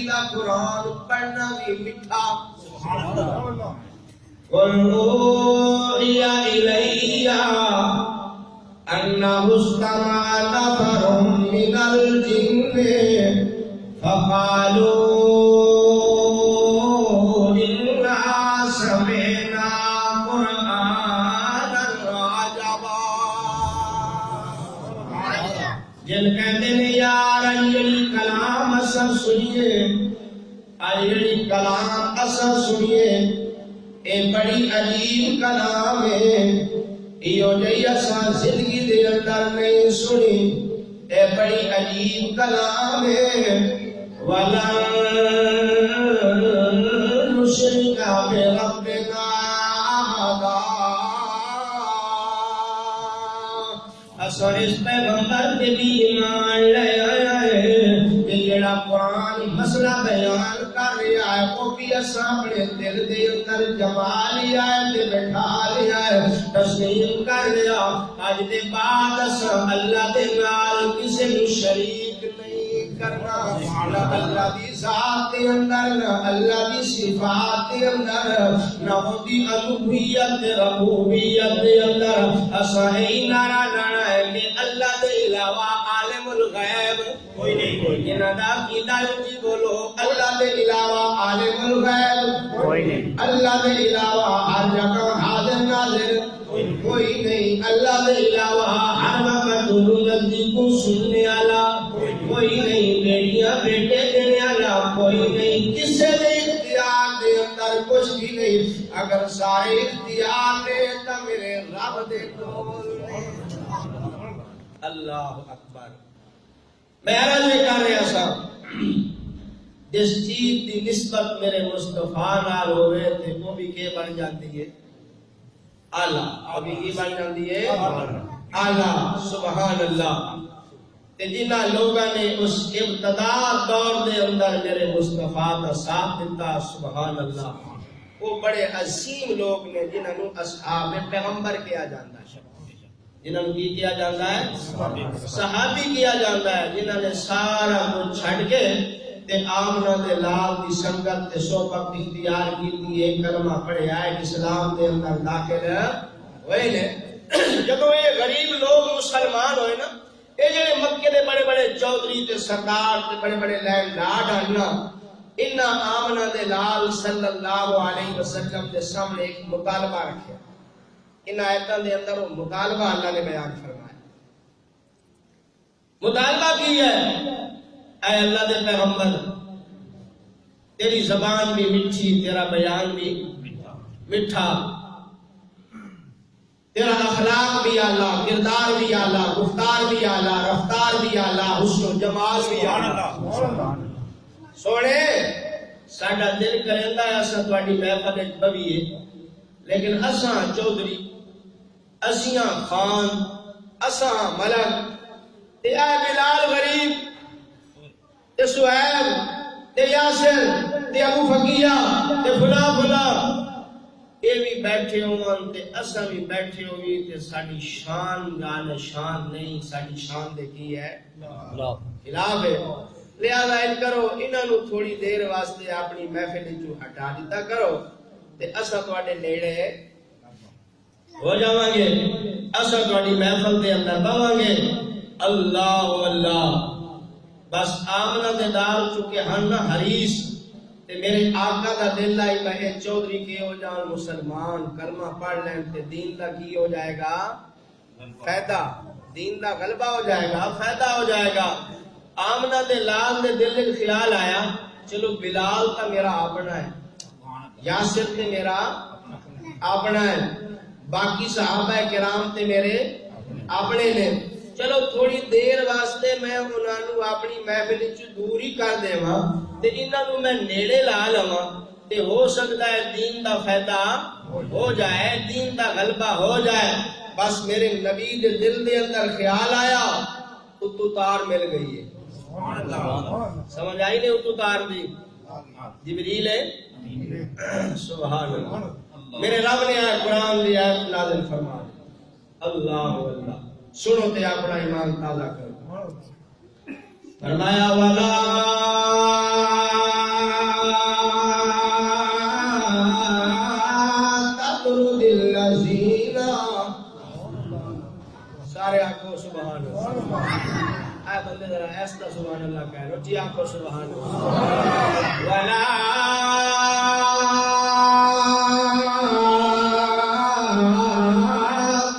دا قرآن پڑھنا بھی میٹھا قُلْ أُوحِيَ إِلَيَّ أَنَّهُ اسْتَمَعَ نَفَرٌ مِّنَ الْجِنِّ فَقَالُوا إِنَّا سَمِعْنَا قُرْآنًا عَجَبًا جن کہتے ہیں یار یہ کلام اثر سنیے یہ کلام اثر سنیے اے بڑی عجیب کلام ہے یہ جی اساں زندگی دے اندر نہیں سنی اے بڑی عجیب کلام ہے وَلَن نُشْرِكَ بِرَبِّنَا أَحَدًا اساں اس پیغمبر کے بھی ایمان لے آئے کہ جڑا قرآن مسئلہ بیان کر رہا ہے وہ بھی اساں اپنے دل دے اندر جما لیا ہے تے بٹھا لیا ہے تسلیم کر لیا اج دے بعد اساں اللہ دے نال کسے نوں شریک نہیں کرنا نہ اللہ دی ذات دے اندر نہ اللہ دی صفات دے اندر نہ اودی الوہیت ربوبیت دے اندر اساں ہی نعرہ لانا ہے کہ اللہ دے علاوہ عالم الغیب کوئی نہیں انہاں دا عقیدہ جی بولو اللہ دے علاوہ عالم الغیب کوئی نہیں اللہ دے علاوہ ہر جگہ حاضر ناظر کوئی نہیں اللہ دے علاوہ ہر وقت نزدیک کو سننے والا کوئی نہیں بیٹیاں بیٹے دینے والا کوئی نہیں کسی دے اختیار دے اندر کچھ بھی نہیں اگر سارے اختیار نے تو میرے رب دے کول اللہ اکبر میں عرض کر رہا سا جس چیز کی نسبت میرے مصطفیٰ نال ہوئے تھے وہ بھی کہ بن جاتی ہے اعلیٰ ابھی کی بن جاتی ہے اعلیٰ سبحان اللہ کہ جنہ لوگوں نے اس ابتدا دور دے اندر میرے مصطفیٰ کا ساتھ دیتا سبحان اللہ وہ بڑے عظیم لوگ نے جنہوں نے اصحاب پیغمبر کیا جاتا ہے جنہوں نے کیا جاتا ہے صحابی کیا جاتا ہے جنہوں نے سارا کچھ چھڑ کے تے آمنہ دے لال دی سنگت تے صحبت اختیار کی دی ایک کلمہ پڑھے آئے اسلام دے اندر داخل ہوئے نے جب یہ غریب لوگ مسلمان ہوئے نا یہ جڑے مکے دے بڑے بڑے چودھری تے سردار تے بڑے بڑے لینڈ لاڈ آنا انہاں آمنہ دے لال صلی اللہ علیہ وسلم دے سامنے ایک مطالبہ رکھے ان آیتاں دے اندر وہ مطالبہ اللہ نے بیان فرمایا مطالبہ کی ہے اے اللہ دے پیغمبر تیری زبان بھی میٹھی تیرا بیان بھی میٹھا تیرا اخلاق بھی اعلیٰ کردار بھی اعلیٰ گفتار بھی اعلیٰ رفتار بھی اعلیٰ حسن و جمال بھی اعلیٰ سونے ساڈا دل کریندا ہے اساں تہاڈی محفل وچ بویے لیکن اساں چودھری اسیاں خان اساں ملک تے اے بلال غریب تے سہیل تے یاسر تے ابو فقیہ تے فلاں فلاں یہ بھی بیٹھے ہوں تے اساں بھی بیٹھے ہوئی تے ساڈی شان گال شان نہیں ساڈی شان دے کی ہے خلاف ہے لہذا ان کرو انہاں نو تھوڑی دیر واسطے اپنی محفل چوں ہٹا دیتا کرو تے اساں تواڈے نیڑے ہو جاواں گے اساں تواڈی محفل دے اندر بواں گے اللہ اللہ بس آمنہ دے دار چکے ہن حریص تے میرے آقا دا دل آئی میں چودھری کے ہو جان مسلمان کلمہ پڑھ لیں تے دین دا کی ہو جائے گا فائدہ دین دا غلبہ ہو جائے گا فائدہ ہو جائے گا آمنہ دے لال دے دل میں خیال آیا چلو بلال تا میرا اپنا ہے یاسر تے میرا اپنا ہے باقی صحابہ کرام تے میرے اپنے نے چلو تھوڑی دیر واسطے میں انہاں نو اپنی محفل وچ دور ہی کر دیواں تے انہاں نو میں نیڑے لا لواں تے ہو سکتا ہے دین دا فائدہ ہو جائے دین دا غلبہ ہو جائے بس میرے نبی دے دل دے اندر خیال آیا اتو تار مل گئی ہے سمجھ آئی نہیں اتو تار دی جبریل ہے سبحان اللہ میرے رب نے آئے قرآن دی آیت نازل فرما اللہ اللہ سنو تے اپنا ایمان تازہ کرو فرمایا والا آنکھوں سبحان اللہ ولا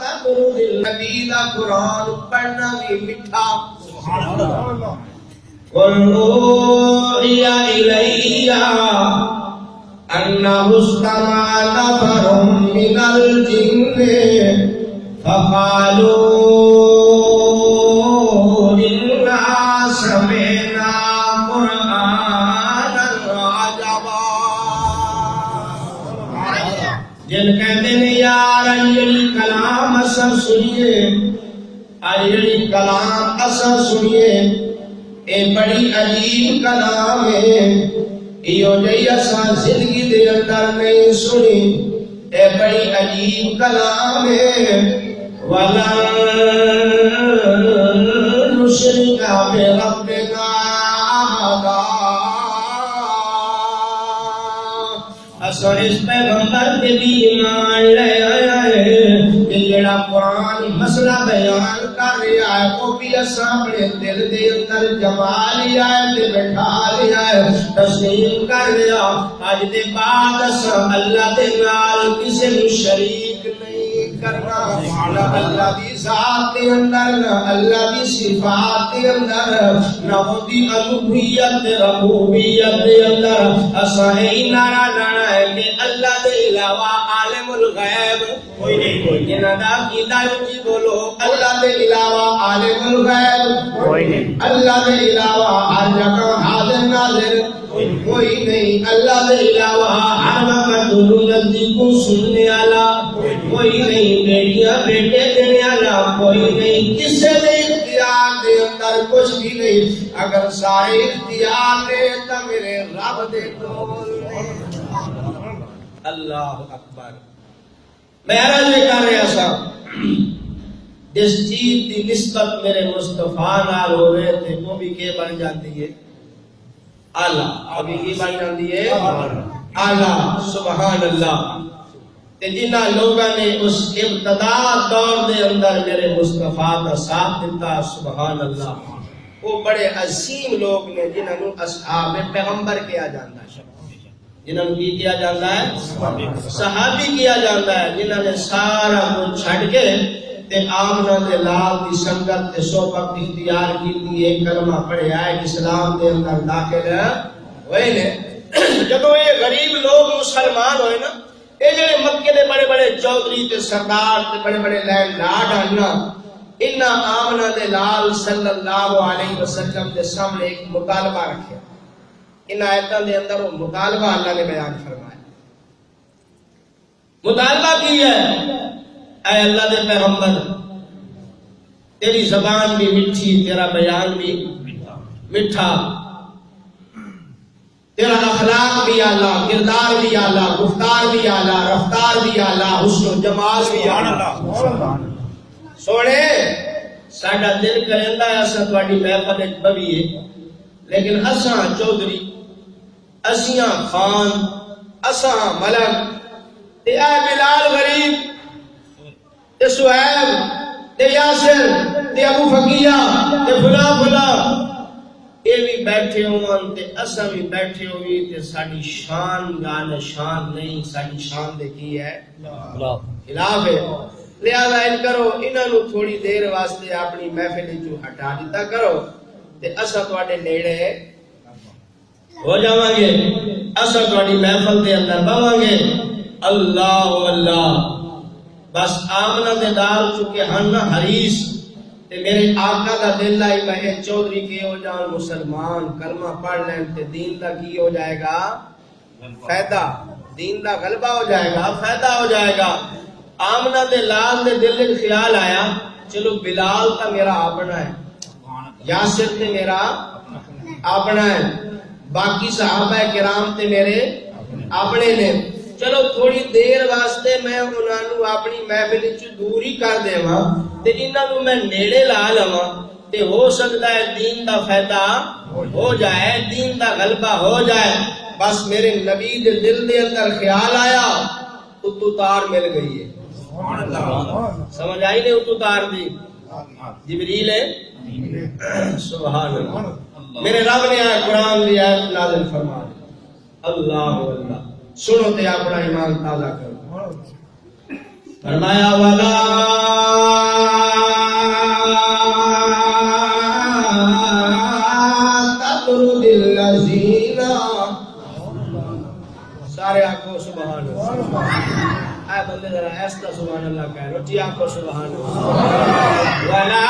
تبرد النبی دا قرآن پڑھنا بھی میٹھا سبحان اللہ قل اوحی الی انہ استمع نفر من الجن فقالوا انا سمعنا قرآنا عجبا جن کہتے ہیں یار یہ کلام اساں سنیے یہ کلام اساں سنیے اے بڑی عجیب کلام ہے ایو جئی اساں زندگی دے اندر نہیں سنی اے بڑی عجیب کلام ہے وَلَن نُشْرِكَ بِرَبِّنَا أَحَدًا اساں اس پیغمبر کے بھی ایمان لے آیا ہے کہ جڑا قرآن مسئلہ بیان کر رہا ہے وہ بھی اساں اپنے دل دے اندر جما لیا ہے تے بٹھا لیا ہے تسلیم کر لیا اج دے بعد اساں اللہ دے نال کسے نوں شریک نہیں کرنا نہ اللہ دی ذات دے اندر نہ اللہ دی صفات دے اندر نہ اودی الوہیت ربوبیت دے اندر اساں اے نعرہ لانا ہے کہ اللہ دے علاوہ عالم الغیب کوئی نہیں کوئی جنہاں دا عقیدہ اونچی بولو اللہ دے علاوہ عالم الغیب کوئی نہیں اللہ دے علاوہ ہر جگہ حاضر ناظر کوئی نہیں اللہ دے علاوہ ہر وقت نزدیک سننے والا کوئی نہیں بیٹیاں بیٹے دینے والا کوئی نہیں کسی دے اختیار دے اندر کچھ بھی نہیں اگر سارے اختیار دے تو میرے رب دے کول اللہ اکبر میں عرض کر رہا سا جس چیز کی نسبت میرے مصطفیٰ نال ہوئے تھے وہ بھی کہ بن جاتی ہے اعلیٰ ابھی کی بن جاتی ہے اعلیٰ سبحان اللہ کہ جنہ لوگوں نے اس ابتدا دور دے اندر میرے مصطفیٰ کا ساتھ دیتا سبحان اللہ وہ بڑے عظیم لوگ نے جنہوں نے اصحاب پیغمبر کیا جاتا ہے جنہوں نے کیا جاتا ہے صحابی کیا جاتا ہے جنہوں نے سارا کچھ چھڑ کے تے آمنہ دے لال دی سنگت تے صحبت اختیار کی دی کلمہ پڑھے آئے اسلام دے اندر داخل ہے وہی نے جب یہ غریب لوگ مسلمان ہوئے نا یہ جڑے مکے دے بڑے بڑے چودھری تے سردار تے بڑے بڑے لینڈ لاڈ آنا انہاں آمنہ دے لال صلی اللہ علیہ وسلم دے سامنے ایک مطالبہ رکھے ان آیتوں دے اندر وہ مطالبہ اللہ نے بیان فرمایا مطالبہ کی ہے اے اللہ دے پیغمبر تیری زبان بھی مٹھی تیرا بیان بھی مٹھا تیرا اخلاق بھی اعلیٰ کردار بھی اعلیٰ گفتار بھی اعلیٰ رفتار بھی اعلیٰ حسن و جمال بھی اعلیٰ سونے ساڈا دل کریندا ہے اساں تہاڈی محفل وچ بویے لیکن اساں چودھری اسیاں خان اساں ملک تے اے بلال غریب تے سہیب تے یاسر تے ابو فقیہ تے فلاں یہ بھی بیٹھے ہون تے اساں بھی بیٹھے ہوئی تے ساڈی شان گان شان نہیں ساڈی شان دے کی ہے خلاف ہے لہذا ان کرو انہاں نو تھوڑی دیر واسطے اپنی محفل چوں ہٹا دیتا کرو تے اساں تواڈے نیڑے ہو جاواں گے اساں تواڈی محفل دے اندر بواں گے اللہ اللہ بس آمنہ دے دال چکے ہن حریص تے میرے آقا دا دل لائی میں چودھری کی ہو جان مسلمان کلمہ پڑھ لیں تے دین دا کی ہو جائے گا فائدہ دین دا غلبہ ہو جائے گا فائدہ ہو جائے گا آمنہ دے لال دے دل دے خیال آیا چلو بلال تا میرا اپنا ہے یاسر تے میرا اپنا ہے باقی صحابہ کرام تے میرے اپنے نے چلو تھوڑی دیر واسطے میں انہاں نو اپنی محفل وچ دور ہی کر دیواں تے انہاں نو میں نیڑے لا لواں تے ہو سکتا ہے دین دا فائدہ ہو جائے دین دا غلبہ ہو جائے بس میرے نبی دے دل دے اندر خیال آیا اتو تار مل گئی ہے سمجھ آئی نہیں اتو تار دی جبریل ہے سبحان اللہ میرے رب نے آئے قرآن دی آیت نازل فرما دی اللہ اللہ سنو تے اپنا ایمان تازہ کرو فرمایا وَلَا تَطْرُدِ الَّذِينَ سارے آنکھوں سبحان اللہ اے بندے ذرا ایسا سبحان اللہ کہہ روٹی آنکھوں سبحان اللہ وَلَا